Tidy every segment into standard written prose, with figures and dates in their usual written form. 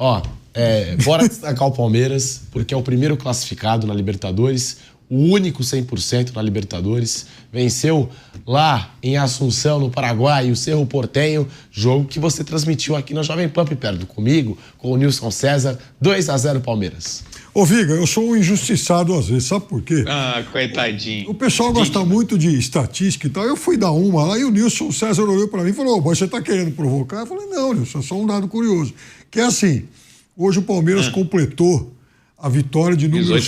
Ó, bora destacar o Palmeiras, porque é o primeiro classificado na Libertadores, o único 100% na Libertadores. Venceu lá em Assunção, no Paraguai, o Cerro Porteño, jogo que você transmitiu aqui na Jovem Pan, perto comigo, com o Nilson César, 2-0 Palmeiras. Ô, Viga, eu sou um injustiçado às vezes, sabe por quê? Ah, coitadinho. O pessoal gosta muito de estatística e tal. Eu fui dar uma lá e o Nilson César olhou pra mim e falou: você tá querendo provocar? Eu falei: não, Nilson, é só um dado curioso. Que é assim, hoje o Palmeiras completou a vitória de número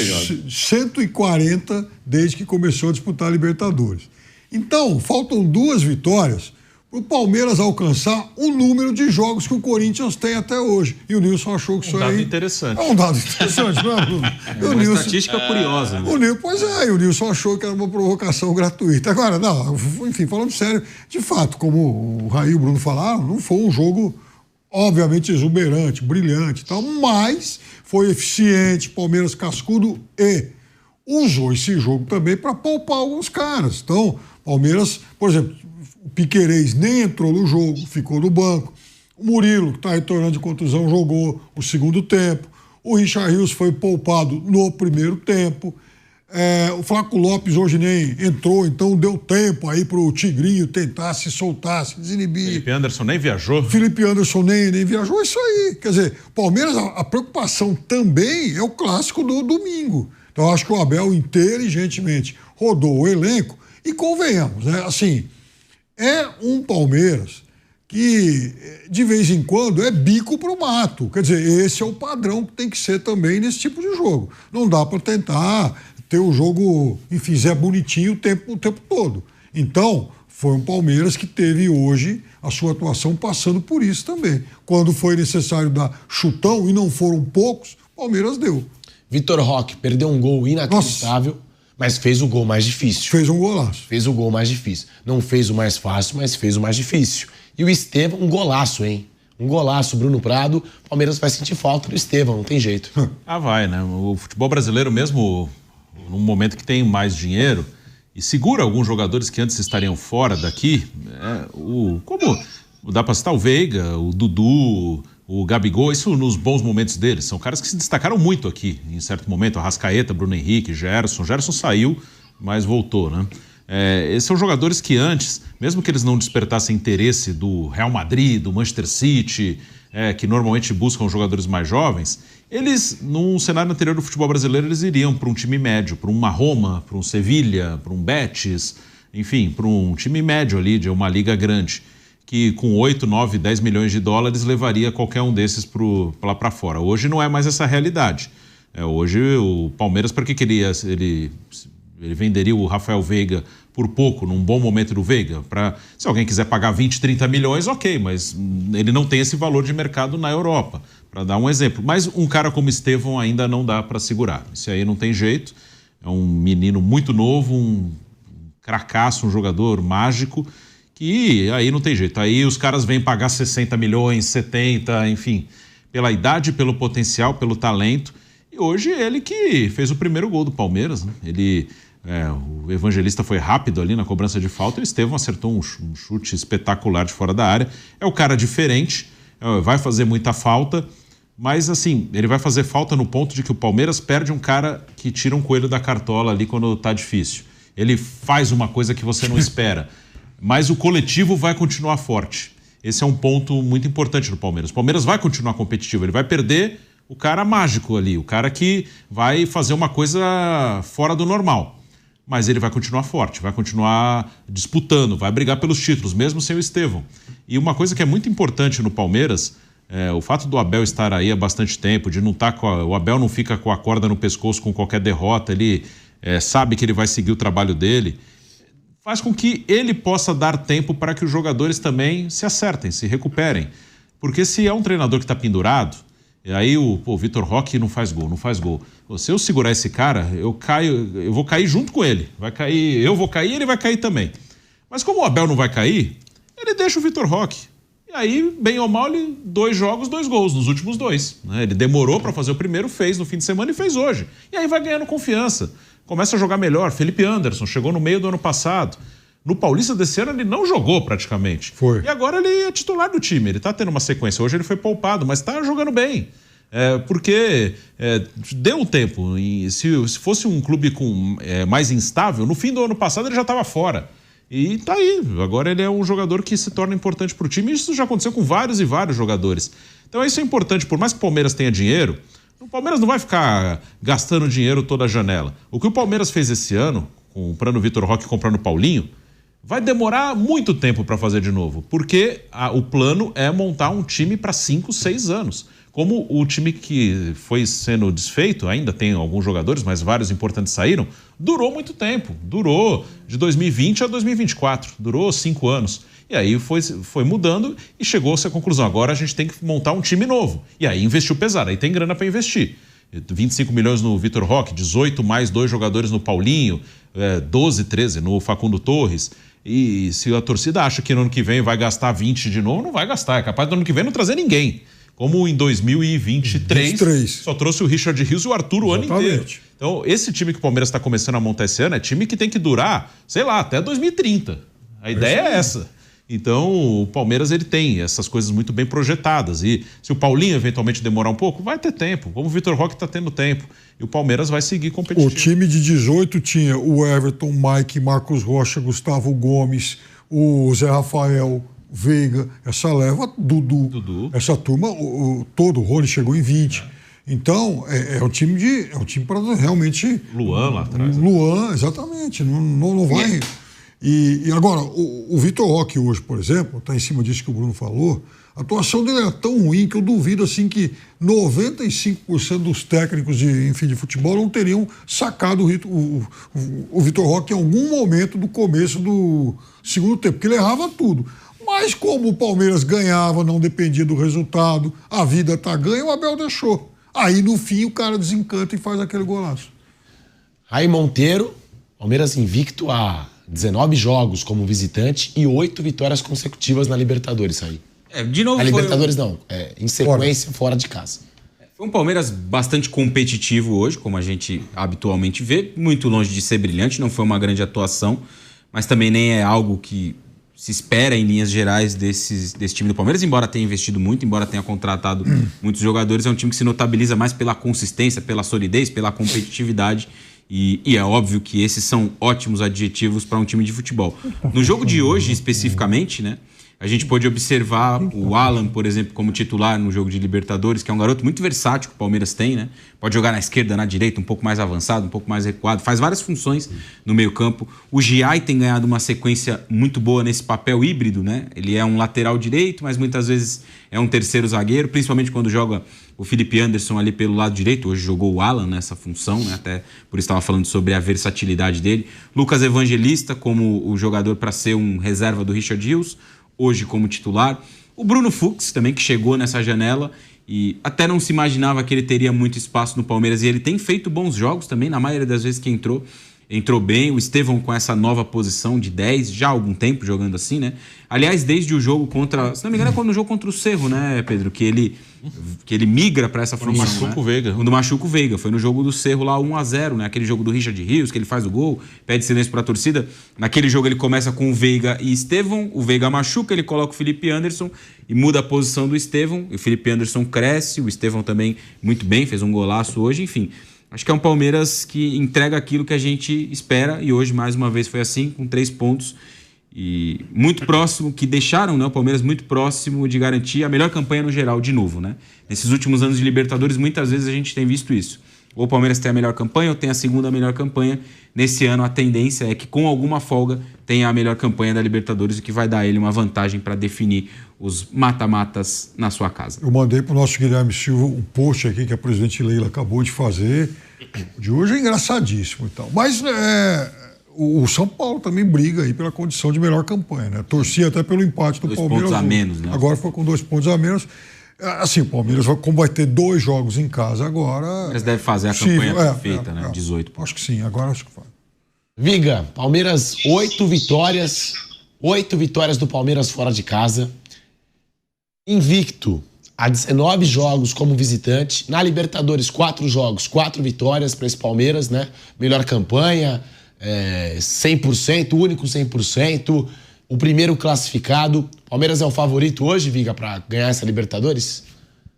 140 desde que começou a disputar a Libertadores. Então, faltam 2 vitórias para o Palmeiras alcançar o número de jogos que o Corinthians tem até hoje. E o Nilson achou que isso aí... Um dado interessante. É um dado interessante, não é, Bruno? É uma estatística curiosa. Né? Pois é, e o Nilson achou que era uma provocação gratuita. Agora, não, enfim, falando sério, de fato, como o Raí e o Bruno falaram, não foi um jogo obviamente exuberante, brilhante e tal, mas foi eficiente, Palmeiras cascudo e usou esse jogo também para poupar alguns caras. Então, Palmeiras, por exemplo, o Piquerez nem entrou no jogo, ficou no banco. O Murilo, que está retornando de contusão, jogou o segundo tempo. O Richard Rios foi poupado no primeiro tempo. O Flaco Lopes hoje nem entrou, então deu tempo aí pro Tigrinho tentar se soltar, se desinibir. Felipe Anderson nem viajou. Felipe Anderson nem viajou, é isso aí. Quer dizer, Palmeiras, a preocupação também é o clássico do domingo. Então, eu acho que o Abel, inteligentemente, rodou o elenco e convenhamos, né? Assim, é um Palmeiras que, de vez em quando, é bico pro mato. Quer dizer, esse é o padrão que tem que ser também nesse tipo de jogo. Não dá para tentar ter o jogo, enfim, Zé Bonitinho o tempo todo. Então, foi um Palmeiras que teve hoje a sua atuação passando por isso também. Quando foi necessário dar chutão, e não foram poucos, Palmeiras deu. Vitor Roque perdeu um gol inacreditável, mas fez o gol mais difícil. Fez um golaço. Fez o gol mais difícil. Não fez o mais fácil, mas fez o mais difícil. E o Estevão, um golaço, hein? Um golaço, Bruno Prado. Palmeiras vai sentir falta do Estevão, não tem jeito. Vai, né? O futebol brasileiro, mesmo num momento que tem mais dinheiro e segura alguns jogadores que antes estariam fora daqui, como dá para citar o Veiga, o Dudu, o Gabigol, isso nos bons momentos deles. São caras que se destacaram muito aqui, em certo momento. Arrascaeta, Bruno Henrique, Gerson saiu, mas voltou, né? Esses são jogadores que antes, mesmo que eles não despertassem interesse do Real Madrid, do Manchester City, que normalmente buscam jogadores mais jovens, eles, num cenário anterior do futebol brasileiro, eles iriam para um time médio, para uma Roma, para um Sevilha, para um Betis, enfim, para um time médio ali, de uma liga grande, que com 8, 9, 10 milhões de dólares levaria qualquer um desses lá para fora. Hoje não é mais essa realidade. Hoje o Palmeiras, para que queria ele venderia o Rafael Veiga por pouco, num bom momento do Veiga? Se alguém quiser pagar 20, 30 milhões, ok, mas ele não tem esse valor de mercado na Europa, para dar um exemplo. Mas um cara como Estevão ainda não dá para segurar. Isso aí não tem jeito. É um menino muito novo, um cracaço, um jogador mágico, que aí não tem jeito. Aí os caras vêm pagar 60 milhões, 70, enfim, pela idade, pelo potencial, pelo talento. E hoje ele que fez o primeiro gol do Palmeiras, né? O Evangelista foi rápido ali na cobrança de falta e o Estevão acertou um chute espetacular de fora da área. É o cara diferente, vai fazer muita falta, mas assim, ele vai fazer falta no ponto de que o Palmeiras perde um cara que tira um coelho da cartola ali quando tá difícil. Ele faz uma coisa que você não espera, mas o coletivo vai continuar forte. Esse é um ponto muito importante no Palmeiras. O Palmeiras vai continuar competitivo, ele vai perder o cara mágico ali, o cara que vai fazer uma coisa fora do normal. Mas ele vai continuar forte, vai continuar disputando, vai brigar pelos títulos, mesmo sem o Estevão. E uma coisa que é muito importante no Palmeiras, o fato do Abel estar aí há bastante tempo, de não estar o Abel não fica com a corda no pescoço com qualquer derrota, ele sabe que ele vai seguir o trabalho dele, faz com que ele possa dar tempo para que os jogadores também se acertem, se recuperem. Porque se é um treinador que está pendurado, e aí o Vitor Roque não faz gol. Se eu segurar esse cara, eu vou cair junto com ele. Eu vou cair e ele vai cair também. Mas como o Abel não vai cair, ele deixa o Vitor Roque. E aí, bem ou mal, ele 2 jogos, 2 gols, nos últimos 2. Né? Ele demorou para fazer o primeiro, fez no fim de semana e fez hoje. E aí vai ganhando confiança. Começa a jogar melhor. Felipe Anderson chegou no meio do ano passado. No Paulista desse ano ele não jogou praticamente. Foi. E agora ele é titular do time, ele tá tendo uma sequência. Hoje ele foi poupado, mas tá jogando bem. Porque deu um tempo. E se fosse um clube mais instável, no fim do ano passado ele já estava fora. E tá aí. Agora ele é um jogador que se torna importante para o time. Isso já aconteceu com vários e vários jogadores. Então isso é importante. Por mais que o Palmeiras tenha dinheiro, o Palmeiras não vai ficar gastando dinheiro toda a janela. O que o Palmeiras fez esse ano, comprando o Vitor Roque e comprando o Paulinho, vai demorar muito tempo para fazer de novo. Porque o plano é montar um time para 5, 6 anos. Como o time que foi sendo desfeito, ainda tem alguns jogadores, mas vários importantes saíram, durou muito tempo. Durou de 2020 a 2024. Durou 5 anos. E aí foi mudando e chegou-se à conclusão. Agora a gente tem que montar um time novo. E aí investiu pesado. Aí tem grana para investir. 25 milhões no Vitor Roque, 18 mais 2 jogadores no Paulinho, 12, 13 no Facundo Torres. E se a torcida acha que no ano que vem vai gastar 20 de novo, não vai gastar. É capaz do ano que vem não trazer ninguém. Como em 2023, só trouxe o Richard Rios e o Arthur o ano inteiro. Então, esse time que o Palmeiras está começando a montar esse ano é time que tem que durar, sei lá, até 2030. A ideia é essa. Então, o Palmeiras ele tem essas coisas muito bem projetadas. E se o Paulinho eventualmente demorar um pouco, vai ter tempo. Como o Vitor Roque está tendo tempo. E o Palmeiras vai seguir competitivo. O time de 18 tinha o Everton, Mike, Marcos Rocha, Gustavo Gomes, o Zé Rafael, Veiga, essa leva, Dudu. Essa turma, todo o Rony chegou em 20. Então, é um time para realmente... Luan lá atrás. Luan, exatamente. Não vai... E agora, o Vitor Roque hoje, por exemplo, está em cima disso que o Bruno falou, a atuação dele é tão ruim que eu duvido assim que 95% dos técnicos de futebol não teriam sacado o Vitor Roque em algum momento do começo do segundo tempo, porque ele errava tudo. Mas como o Palmeiras ganhava, não dependia do resultado, a vida tá ganha, o Abel deixou. Aí no fim o cara desencanta e faz aquele golaço. Aí Monteiro, Palmeiras invicto a 19 jogos como visitante e 8 vitórias consecutivas na Libertadores aí. De novo na Libertadores não, em sequência fora de casa. Foi um Palmeiras bastante competitivo hoje, como a gente habitualmente vê, muito longe de ser brilhante, não foi uma grande atuação, mas também nem é algo que se espera em linhas gerais desse time do Palmeiras, embora tenha investido muito, embora tenha contratado muitos jogadores, é um time que se notabiliza mais pela consistência, pela solidez, pela competitividade. E é óbvio que esses são ótimos adjetivos para um time de futebol. No jogo de hoje, especificamente, né, a gente pôde observar o Alan, por exemplo, como titular no jogo de Libertadores, que é um garoto muito versátil que o Palmeiras tem, né? Pode jogar na esquerda, na direita, um pouco mais avançado, um pouco mais recuado, faz várias funções no meio-campo. O Giai tem ganhado uma sequência muito boa nesse papel híbrido, né? Ele é um lateral direito, mas muitas vezes é um terceiro zagueiro, principalmente quando joga o Felipe Anderson ali pelo lado direito. Hoje jogou o Alan nessa função, né? Até por isso estava falando sobre a versatilidade dele. Lucas Evangelista como o jogador para ser um reserva do Richard Rios, hoje como titular. O Bruno Fux também, que chegou nessa janela e até não se imaginava que ele teria muito espaço no Palmeiras, e ele tem feito bons jogos também, na maioria das vezes que entrou bem. O Estevão com essa nova posição de 10, já há algum tempo jogando assim, né? Aliás, desde o jogo contra... Se não me engano, é no jogo contra o Cerro, né, Pedro? Que ele migra para essa função. Quando machuca o Veiga. Quando machuca o Veiga. Foi no jogo do Cerro lá 1-0, né? Aquele jogo do Richard Rios, que ele faz o gol, pede silêncio para a torcida. Naquele jogo ele começa com o Veiga e Estevão. O Veiga machuca, ele coloca o Felipe Anderson e muda a posição do Estevão. O Felipe Anderson cresce, o Estevão também muito bem, fez um golaço hoje, enfim... Acho que é um Palmeiras que entrega aquilo que a gente espera, e hoje mais uma vez foi assim, com 3 pontos e muito próximo, que deixaram, né, o Palmeiras muito próximo de garantir a melhor campanha no geral de novo, né? Nesses últimos anos de Libertadores, muitas vezes a gente tem visto isso. Ou o Palmeiras tem a melhor campanha ou tem a segunda melhor campanha. Nesse ano a tendência é que com alguma folga tenha a melhor campanha da Libertadores, o que vai dar a ele uma vantagem para definir os mata-matas na sua casa. Eu mandei para o nosso Guilherme Silva um post aqui que a presidente Leila acabou de fazer. De hoje é engraçadíssimo e tal. Mas o São Paulo também briga aí pela condição de melhor campanha, né? Torcia até pelo empate do 2 Palmeiras. 2 pontos a menos, né? Agora foi com 2 pontos a menos. Assim, o Palmeiras, como vai ter 2 jogos em casa agora... O Palmeiras deve fazer a campanha perfeita, né? 18 pontos. Acho que sim, agora acho que faz. Viga, Palmeiras, 8 vitórias. 8 vitórias do Palmeiras fora de casa. Invicto a 19 jogos como visitante. Na Libertadores, 4 jogos, 4 vitórias para esse Palmeiras, né? Melhor campanha, 100%, único 100%. O primeiro classificado. Palmeiras é o favorito hoje, Viga, para ganhar essa Libertadores?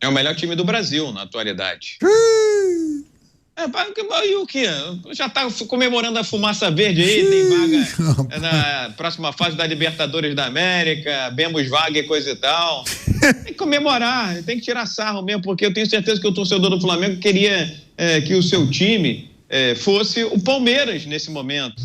É o melhor time do Brasil na atualidade. E o quê? Já tá comemorando a fumaça verde aí, tem vaga na próxima fase da Libertadores da América, bemos vaga e coisa e tal. Tem que comemorar, tem que tirar sarro mesmo, porque eu tenho certeza que o torcedor do Flamengo queria que o seu time fosse o Palmeiras nesse momento,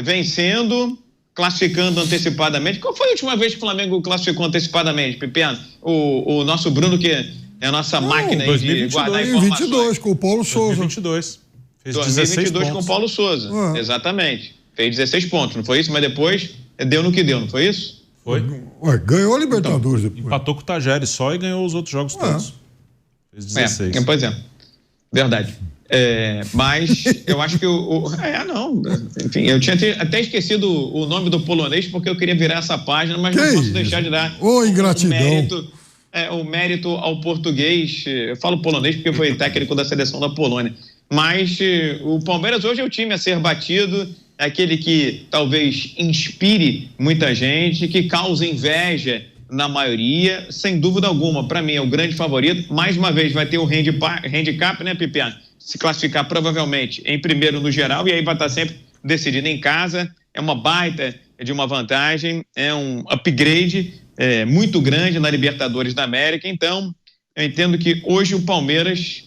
vencendo, classificando antecipadamente. Qual foi a última vez que o Flamengo classificou antecipadamente, Pipiano? O nosso Bruno, que é a nossa máquina aí de guardar informações. 2022, com o Paulo Souza. 2022. Fez 2022 com o Paulo Souza, exatamente. Fez 16 pontos, não foi isso? Mas depois deu no que deu, não foi isso? Foi. Ganhou a Libertadores depois. Empatou com o Tajeres só e ganhou os outros jogos todos. Fez 16. Pois é, verdade. Mas eu acho que enfim, eu tinha até esquecido o nome do polonês porque eu queria virar essa página, mas não posso deixar de dar ingratidão. O mérito ao português. Eu falo polonês porque foi técnico da seleção da Polônia. Mas o Palmeiras hoje é o time a ser batido, é aquele que talvez inspire muita gente, que cause inveja na maioria, sem dúvida alguma. Para mim é o grande favorito. Mais uma vez vai ter o handicap, né, Pipiano? Se classificar provavelmente em primeiro no geral e aí vai estar sempre decidido em casa. É uma baita de uma vantagem, é um upgrade muito grande na Libertadores da América. Então, eu entendo que hoje o Palmeiras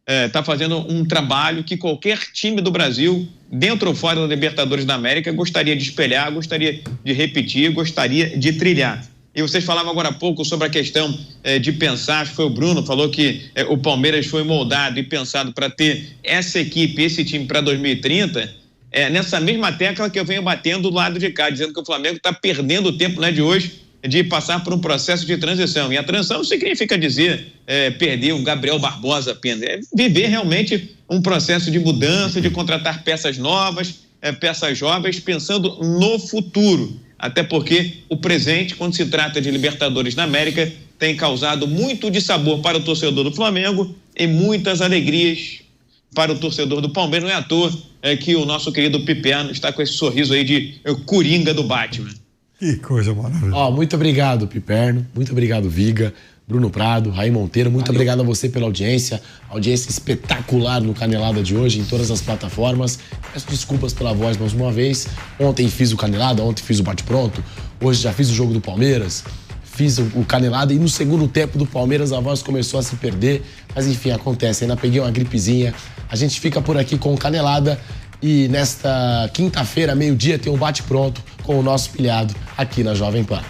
está fazendo um trabalho que qualquer time do Brasil, dentro ou fora da Libertadores da América, gostaria de espelhar, gostaria de repetir, gostaria de trilhar. E vocês falavam agora há pouco sobre a questão de pensar, acho que foi o Bruno, falou que o Palmeiras foi moldado e pensado para ter essa equipe, esse time para 2030, nessa mesma tecla que eu venho batendo do lado de cá, dizendo que o Flamengo está perdendo o tempo, né, de hoje, de passar por um processo de transição. E a transição não significa dizer perder um Gabriel Barbosa apenas, é viver realmente um processo de mudança, de contratar peças novas, peças jovens, pensando no futuro. Até porque o presente, quando se trata de Libertadores da América, tem causado muito dissabor para o torcedor do Flamengo e muitas alegrias para o torcedor do Palmeiras. Não é à toa que o nosso querido Pipiano está com esse sorriso aí de coringa do Batman. Que coisa maravilhosa. Muito obrigado, Piperno. Muito obrigado, Viga, Bruno Prado, Raí Monteiro. Muito obrigado a você pela audiência espetacular no Canelada de hoje, em todas as plataformas. Peço desculpas pela voz mais uma vez. Ontem fiz o Canelada, ontem fiz o Bate-Pronto, hoje já fiz o jogo do Palmeiras, fiz o Canelada e no segundo tempo do Palmeiras a voz começou a se perder. Mas enfim, acontece, ainda peguei uma gripezinha. A gente fica por aqui com o Canelada e nesta quinta-feira, meio-dia, tem um Bate-Pronto com o nosso pilhado aqui na Jovem Pan.